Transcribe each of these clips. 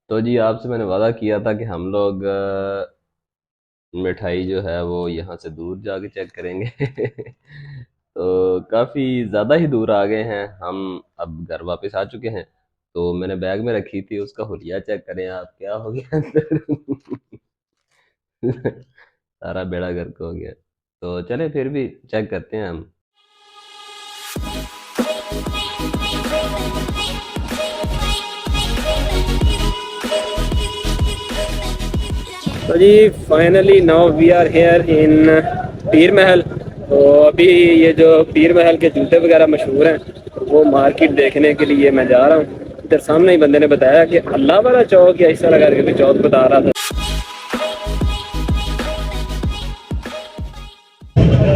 तो जी आपसे मैंने वादा किया था कि हम लोग मिठाई जो है वो यहाँ से दूर जाके चेक करेंगे। तो काफ़ी ज़्यादा ही दूर आ गए हैं हम। अब घर वापस आ चुके हैं। तो मैंने बैग में रखी थी, उसका हुलिया चेक करें आप, क्या हो गया अंदर। सारा बेड़ा गर्क हो गया। तो चले फिर भी चेक करते हैं हम। तो जी finally now we are here in Pir Mahal. तो अभी ये जो पीर महल के जूते वगैरह मशहूर हैं वो मार्केट देखने के लिए मैं जा रहा हूँ। इधर सामने ही बंदे ने बताया कि अल्लाह वाला चौक या ऐसा लगा के चौक बता रहा था।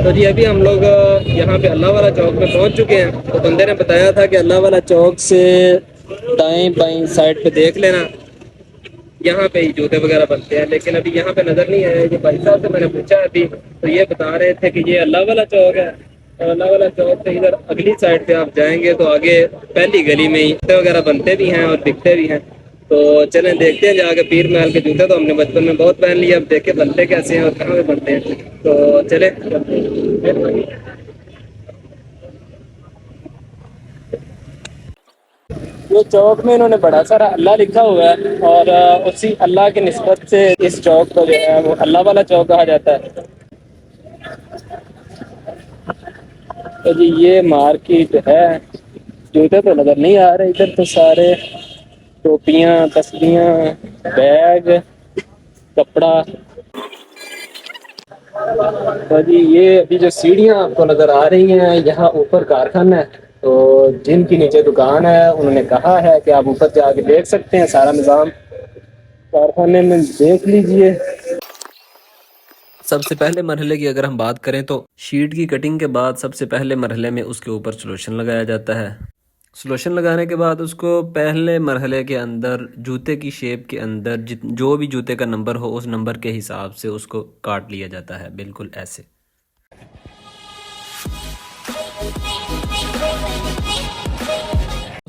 तो जी अभी हम लोग यहाँ पे अल्लाह वाला चौक में पहुँच चुके हैं। तो बंदे ने बताया था कि अल्लाह वाला चौक से दाएं बाएं साइड पे देख लेना, यहाँ पे ही जूते वगैरह बनते हैं। लेकिन अभी यहाँ पे नजर नहीं आया। ये भाई साहब से मैंने पूछा अभी, तो ये बता रहे थे कि ये अल्लाह वाला चौक है। और अल्लाह वाला चौक से इधर अगली साइड पे आप जाएंगे तो आगे पहली गली में ही जूते वगैरह बनते भी हैं और बिकते भी हैं। तो चलें देखते हैं जाके। पीर महल के जूते तो हमने बचपन में बहुत पहन लिए, अब देखे बनते कैसे हैं और कहाँ पे बनते हैं। तो चले। ये चौक में इन्होंने बड़ा सारा अल्लाह लिखा हुआ है और उसी अल्लाह की निस्बत से इस चौक को जो है वो अल्लाह वाला चौक कहा जाता है। तो जी ये मार्केट है। जूते तो नजर नहीं आ रहे इधर, तो सारे टोपियां, तस्बियां, बैग, कपड़ा। तो जी ये अभी जो सीढ़ियां आपको नजर आ रही हैं यहाँ ऊपर कारखाना है। तो जिनकी नीचे दुकान है उन्होंने कहा है कि आप ऊपर जाके देख सकते हैं सारा निज़ाम कारखाने में देख लीजिए। सबसे पहले मरहले की अगर हम बात करें तो शीट की कटिंग के बाद सबसे पहले मरहले में उसके ऊपर सॉल्यूशन लगाया जाता है। सॉल्यूशन लगाने के बाद उसको पहले मरहले के अंदर जूते की शेप के अंदर जो भी जूते का नंबर हो उस नंबर के हिसाब से उसको काट लिया जाता है, बिल्कुल ऐसे।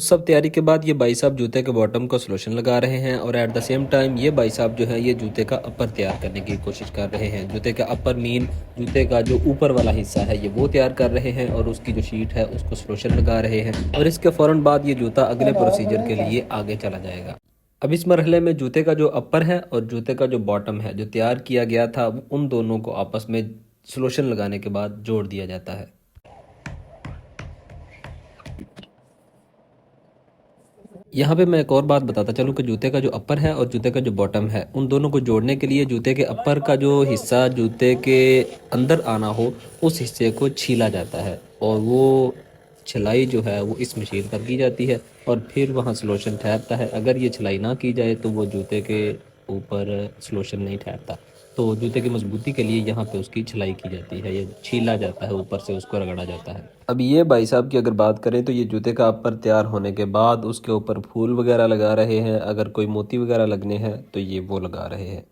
सब तैयारी के बाद ये भाई साहब जूते के बॉटम को सॉल्यूशन लगा रहे हैं और एट द सेम टाइम ये भाई साहब जो है ये जूते का अपर तैयार करने की कोशिश कर रहे हैं। जूते का अपर मीन जूते का जो ऊपर वाला हिस्सा है ये वो तैयार कर रहे हैं और उसकी जो शीट है उसको सॉल्यूशन लगा रहे हैं और इसके फ़ौरन बाद ये जूता अगले प्रोसीजर के लिए आगे चला जाएगा। अब इस मरहले में जूते का जो अपर है और जूते का जो बॉटम है जो तैयार किया गया था उन दोनों को आपस में सॉल्यूशन लगाने के बाद जोड़ दिया जाता है। यहाँ पे मैं एक और बात बताता चलूँ कि जूते का जो अपर है और जूते का जो बॉटम है उन दोनों को जोड़ने के लिए जूते के अपर का जो हिस्सा जूते के अंदर आना हो उस हिस्से को छीला जाता है और वो छिलाई जो है वो इस मशीन पर की जाती है और फिर वहाँ सॉल्यूशन ठहरता है। अगर ये छिलाई ना की जाए तो वो जूते के ऊपर सॉल्यूशन नहीं ठहरता। तो जूते की मजबूती के लिए यहाँ पे उसकी छिलाई की जाती है, ये छीला जाता है, ऊपर से उसको रगड़ा जाता है। अब ये भाई साहब की अगर बात करें तो ये जूते का अपर तैयार होने के बाद उसके ऊपर फूल वगैरह लगा रहे हैं। अगर कोई मोती वगैरह लगने हैं तो ये वो लगा रहे हैं।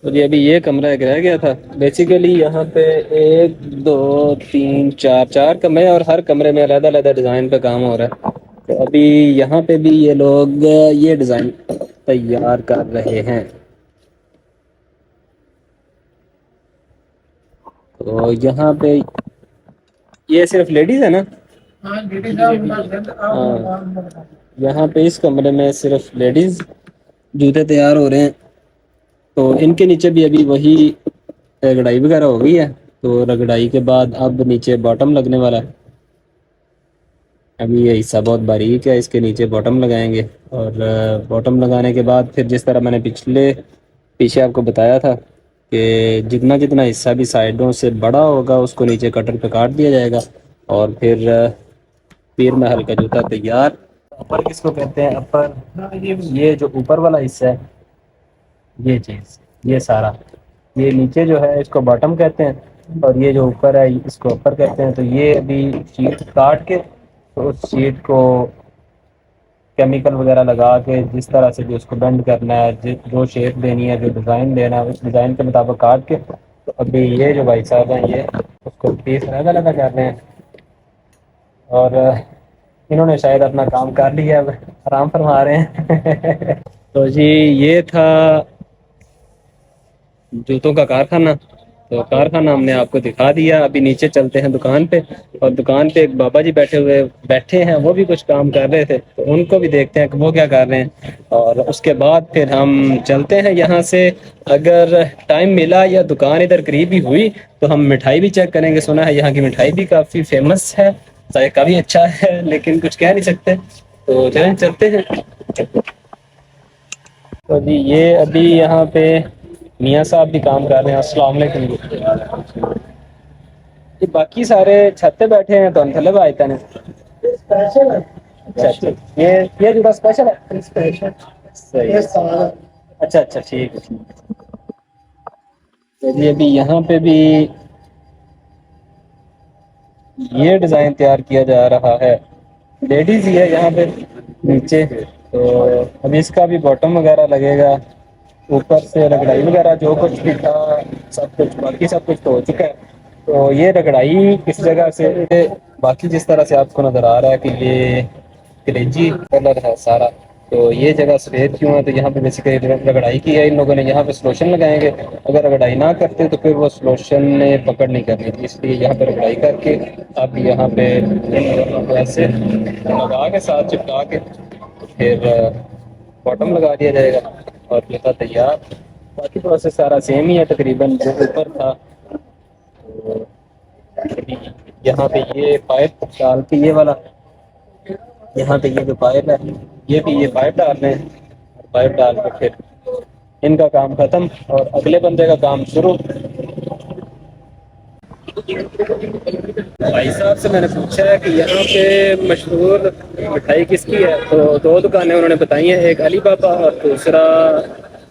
तो जी अभी ये कमरा एक रह गया था। बेसिकली यहाँ पे एक दो तीन चार चार कमरे हैं और हर कमरे में अलग अलग डिज़ाइन पे काम हो रहा है। तो अभी यहाँ पे भी ये लोग ये डिज़ाइन तैयार कर रहे हैं। तो यहाँ पे ये सिर्फ लेडीज है ना? हाँ, यहाँ पे इस कमरे में सिर्फ लेडीज जूते तैयार हो रहे हैं। तो इनके नीचे भी अभी वही रगड़ाई वगैरह हो गई है। तो रगड़ाई के बाद अब नीचे बॉटम लगने वाला है। अभी ये हिस्सा बहुत बारीक है, इसके नीचे बॉटम लगाएंगे और बॉटम लगाने के बाद फिर जिस तरह मैंने पीछे आपको बताया था कि जितना जितना हिस्सा भी साइडों से बड़ा होगा उसको नीचे कटर पे काट दिया जाएगा और फिर पीर महल का जूता तैयार। अपर किसको कहते हैं? अपर ये जो ऊपर वाला हिस्सा है, ये चीज़, ये सारा, ये नीचे जो है इसको बॉटम कहते हैं और ये जो ऊपर है इसको अपर कहते हैं। तो ये अभी शीट काट के तो उस शीट को केमिकल वगैरह लगा के जिस तरह से भी उसको बेंड करना है, जो शेप देनी है, जो डिज़ाइन देना है उस डिज़ाइन के मुताबिक काट के तो अभी ये जो भाई साहब हैं ये उसको पीस अलग अलग कर रहे हैं और इन्होंने शायद अपना काम कर लिया, अब आराम फरमा रहे हैं। तो जी ये था जूतों का कारखाना। तो कारखाना हमने आपको दिखा दिया। अभी नीचे चलते हैं दुकान पे, और दुकान पे एक बाबा जी बैठे हैं, वो भी कुछ काम कर रहे थे, तो उनको भी देखते हैं कि वो क्या कर रहे हैं। और उसके बाद फिर हम चलते हैं यहाँ से। अगर टाइम मिला या दुकान इधर करीब ही हुई तो हम मिठाई भी चेक करेंगे। सुना है यहाँ की मिठाई भी काफ़ी फेमस है, जायका भी अच्छा है, लेकिन कुछ कह नहीं सकते। तो चलें चलते हैं। तो जी ये अभी यहाँ पे मियाँ साहब भी काम कर रहे हैं। अस्सलाम वालेकुम जी। ये बाकी सारे छत पे बैठे हैं तो थल्ले आए थे स्पेशल। अच्छा अच्छा, ये जूता स्पेशल है। स्पेशल सही है। अच्छा अच्छा ठीक है ठीक है। तो जी अभी यहाँ पे भी ये डिज़ाइन तैयार किया जा रहा है। लेडीज ही है यहाँ पे नीचे। तो अभी इसका भी बॉटम वगैरह लगेगा, ऊपर से रगड़ाई वगैरह जो कुछ भी था सब कुछ, बाकी सब कुछ तो हो चुका है। तो ये रगड़ाई किस जगह से, बाकी जिस तरह से आपको नज़र आ रहा है कि ये कलेजी कलर है सारा, तो ये जगह सफ़ेद क्यों है, तो यहाँ पे बेसिकली रगड़ाई की है इन लोगों ने। यहाँ पे सलोशन लगाएंगे, अगर रगड़ाई ना करते तो फिर वो सलोशन ने पकड़ नहीं करनी थी, इसलिए यहाँ पे रगड़ाई करके अब यहाँ पे इन दोनों को ऐसे लगा के साथ चिपका के फिर बॉटम लगा दिया जाएगा और ये था तैयार। बाकी प्रोसेस सारा सेम ही है तकरीबन जो ऊपर था। तो यहाँ पे ये पाइप डाल के ये वाला, यहाँ पे ये जो पाइप है ये भी ये पाइप डाल रहे हैं, पाइप डाल के फिर इनका काम खत्म और अगले बंदे का काम शुरू। भाई साहब से मैंने पूछा है कि यहाँ पे मशहूर मिठाई किसकी है, तो दो दुकानें उन्होंने बताई हैं, एक अली बाबा और दूसरा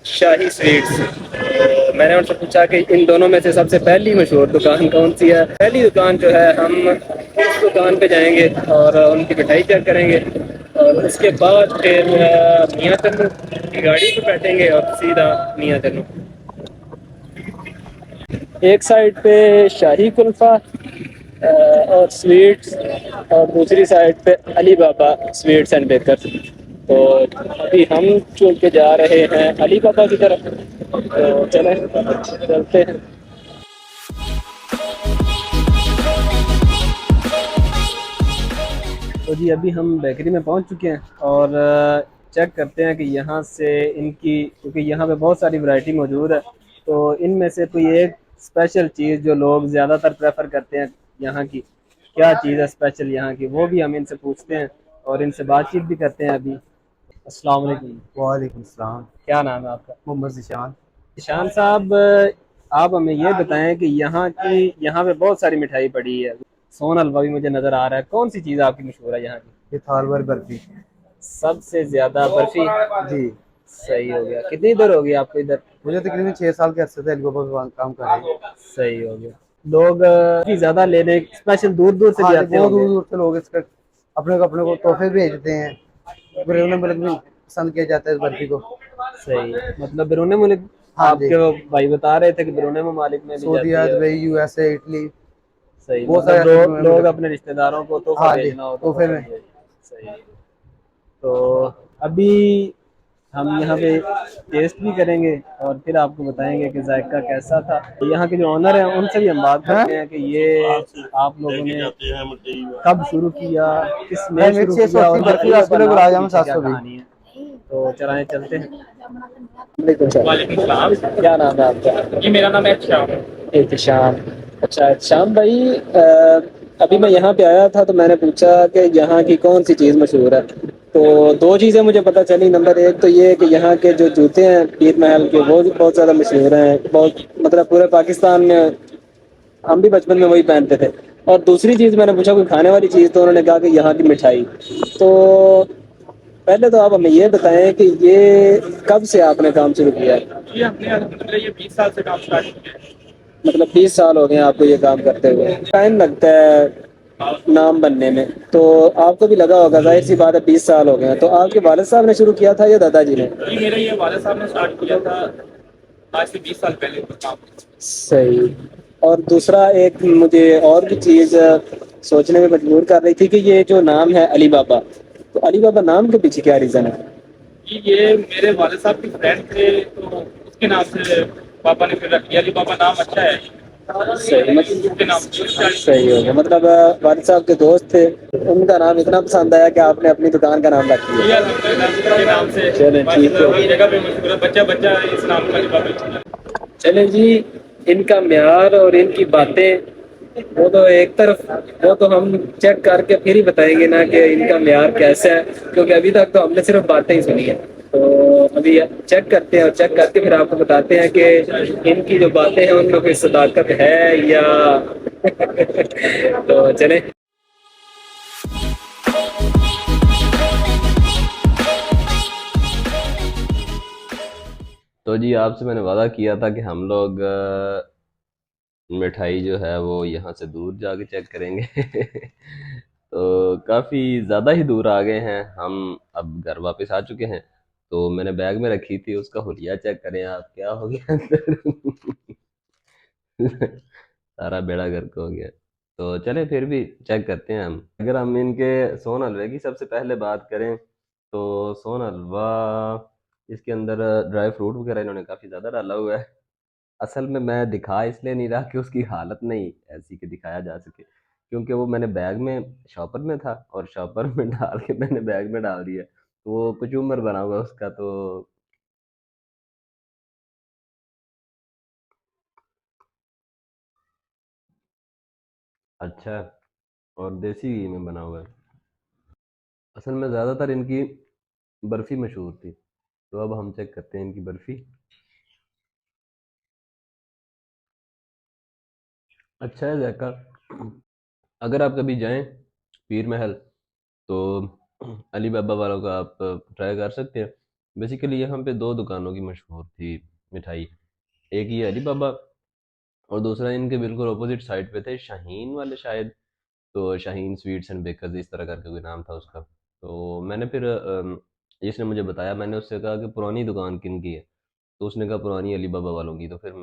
शाही स्वीट्स। तो मैंने उनसे पूछा कि इन दोनों में से सबसे पहली मशहूर दुकान कौन सी है। पहली दुकान जो है, हम उस दुकान पे जाएंगे और उनकी मिठाई चेक करेंगे और उसके बाद फिर मियाँ तन्नू की गाड़ी पे बैठेंगे और सीधा मियाँ तन्नू। एक साइड पे शाही कुल्फ़ा और स्वीट्स, और दूसरी साइड पे अली बाबा स्वीट्स एंड बेकर्स। तो अभी हम चल के जा रहे हैं अली बाबा की तरफ, तो चलें चलते हैं। तो जी अभी हम बेकरी में पहुंच चुके हैं और चेक करते हैं कि यहाँ से इनकी, क्योंकि यहाँ पे बहुत सारी वैरायटी मौजूद है, तो इनमें से कोई एक स्पेशल चीज़ जो लोग ज़्यादातर प्रेफर करते हैं यहाँ की, क्या चीज़ है स्पेशल यहाँ की, वो भी हम इनसे पूछते हैं और इनसे बातचीत भी करते हैं अभी। अस्सलाम वालेकुम। वालेकुम सलाम। क्या नाम है आपका? मोहम्मद ज़िशान। ईशान साहब, आप हमें ये बताएं कि यहाँ पे बहुत सारी मिठाई पड़ी है, सोन हलवा भी मुझे नज़र आ रहा है, कौन सी चीज़ आपकी मशहूर है यहाँ की? ये थाल भर बर्फी। सबसे ज्यादा बर्फी। जी, सही हो गया। कितनी देर हो गई आपको इधर? मुझे तकरीबन 6 साल के अरसे से अलीबाबा में काम कर रहे हैं। सही हो गया। लोग काफी ज्यादा लेने स्पेशल दूर दूर से भी हाँ, आते बहुत होंगे। दूर दूर से लोग इसका अपने को तोहफे भेजते हैं। बिरयानी मुल्क में पसंद किया जाता है इस बर्फी को। सही, मतलब बैरून मुल्क? हाँ जी, आपके वो भाई बता रहे थे कि बैरून ममालिक में भी जाती सऊदीया, है। दुबई, यूएसए, इटली, सही, बहुत मतलब सारे लोग अपने रिश्तेदारों को तोहफा हाँ जी, भेजना हो तो तोहफे तोहफा में। दिया। सही। तो अभी हम यहाँ पे टेस्ट भी करेंगे और फिर आपको बताएंगे कि जायका कैसा था। यहाँ के जो ऑनर हैं उनसे भी हम बात करते हैं कि ये आप लोगों ने कब शुरू किया, किसने शुरू किया और 680 बर्फी, मिठाइयों का 10 किलो नाम गुलाब के जामुन, पीछे क्या 720। कहानी है। तो चलाएं चलते हैं। वालेकुम सलाम। क्या नाम है आपका? जी मेरा नाम है श्याम। एहतिशाम। अच्छा एहतिशाम भाई, अभी मैं यहाँ पे आया था तो मैंने पूछा कि यहाँ की कौन सी चीज़ मशहूर है, तो दो चीज़ें मुझे पता चली। नंबर एक तो ये है कि यहाँ के जो जूते हैं पीर महल के, वो भी बहुत ज़्यादा मशहूर हैं, बहुत मतलब पूरे पाकिस्तान में, हम भी बचपन में वही पहनते थे। और दूसरी चीज़ मैंने पूछा कोई खाने वाली चीज़, तो उन्होंने कहा कि यहाँ की मिठाई। तो पहले तो आप हमें ये बताएं कि ये कब से आपने काम शुरू किया है? जी हमने मतलब ये 20 साल से काम स्टार्ट किया है। मतलब 20 साल हो गए हैं आपको ये काम करते हुए। टाइम लगता है नाम बनने में, तो आपको भी लगा होगा, जाहिर सी बात है 20 साल हो गए हैं। तो आपके वालिद साहब ने शुरू किया था या दादाजी ने? जी मेरा ये वाले साहब ने स्टार्ट किया था आज से 20 साल पहले काम। सही। और दूसरा एक मुझे और भी चीज़ सोचने में मजबूर कर रही थी कि ये जो नाम है अली बाबा, तो अली बाबा नाम के पीछे क्या रीज़न है? कि ये मेरे वालिद साहब के फ्रेंड थे, तो उसके नाम से पापा ने फिर रख लिया। अली बाबा नाम अच्छा है सही उसके नाम से। सही हो गया, मतलब वालिद साहब के दोस्त थे, उनका नाम इतना पसंद आया कि आपने अपनी दुकान का नाम रख ये दिया। अल्हम्दुलिल्लाह के नाम से चलें ठीक है। हर जगह पे मशहूर है, बच्चा बच्चा इस नाम का अली बाबा रखता है। चलें जी, इनका म्यार और इनकी बातें वो तो एक तरफ, वो तो हम चेक करके फिर ही बताएंगे ना कि इनका म्यार कैसा है, क्योंकि अभी तक तो हमने सिर्फ बातें ही सुनी है। तो अभी चेक करते हैं और चेक करके फिर आपको बताते हैं कि इनकी जो बातें हैं उनमें कोई सदाकत है या तो चलें। तो जी आपसे मैंने वादा किया था कि हम लोग मिठाई जो है वो यहाँ से दूर जाके चेक करेंगे। तो काफ़ी ज़्यादा ही दूर आ गए हैं हम, अब घर वापस आ चुके हैं। तो मैंने बैग में रखी थी, उसका हुलिया चेक करें आप, क्या हो गया अंदर। सारा बेड़ा गर्क हो गया। तो चले फिर भी चेक करते हैं हम। अगर हम इनके सोन हलवे की सबसे पहले बात करें, तो सोन हलवा, इसके अंदर ड्राई फ्रूट वगैरह इन्होंने काफ़ी ज़्यादा डाला हुआ है। असल में मैं दिखा इसलिए नहीं रहा कि उसकी हालत नहीं ऐसी कि दिखाया जा सके, क्योंकि वो मैंने बैग में शॉपर में था और शॉपर में डाल के मैंने बैग में डाल दिया, तो वो कुछ उम्र बना हुआ है उसका। तो अच्छा, और देसी घी में बना हुआ है। असल में ज़्यादातर इनकी बर्फ़ी मशहूर थी, तो अब हम चेक करते हैं इनकी बर्फ़ी। अच्छा है जायका। अगर आप कभी जाएं पीर महल, तो अली बाबा वालों का आप ट्राई कर सकते हैं। बेसिकली यहाँ पे दो दुकानों की मशहूर थी मिठाई, एक ये अली बाबा, और दूसरा इनके बिल्कुल अपोजिट साइड पे थे शाहीन वाले शायद। तो शाहीन स्वीट्स एंड बेकर्स इस तरह करके कोई नाम था उसका। तो मैंने फिर इसने मुझे बताया, मैंने उससे कहा कि पुरानी दुकान किन की है, तो उसने कहा पुरानी अली बाबा वालों की। तो फिर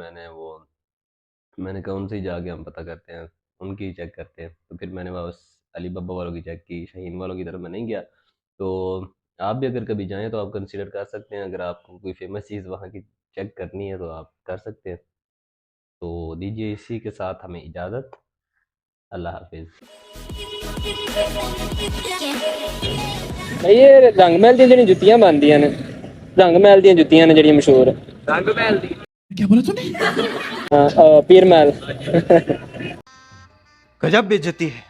मैंने कहा उनसे ही जाके हम पता करते हैं, उनकी ही चेक करते हैं। तो फिर मैंने वापस अली बाबा वालों की चेक की, शाहीन वालों की तरफ मैं नहीं गया। तो आप भी अगर कभी जाएँ तो आप कंसिडर कर सकते हैं, अगर आपको कोई फ़ेमस चीज़ वहाँ की चेक करनी है तो आप कर सकते हैं। तो दीजिए इसी के साथ हमें इजाज़त। अल्लाह हाफ़िज़। ये रंग महल ਦੀਆਂ ਜਿਹੜੀਆਂ ਜੁੱਤੀਆਂ ਬਣਦੀਆਂ ਨੇ, रंग महल ਦੀਆਂ ਜੁੱਤੀਆਂ ਨੇ ਜਿਹੜੀਆਂ ਮਸ਼ਹੂਰ रंग महल दी पीर महल। गजब बेइज्जती है।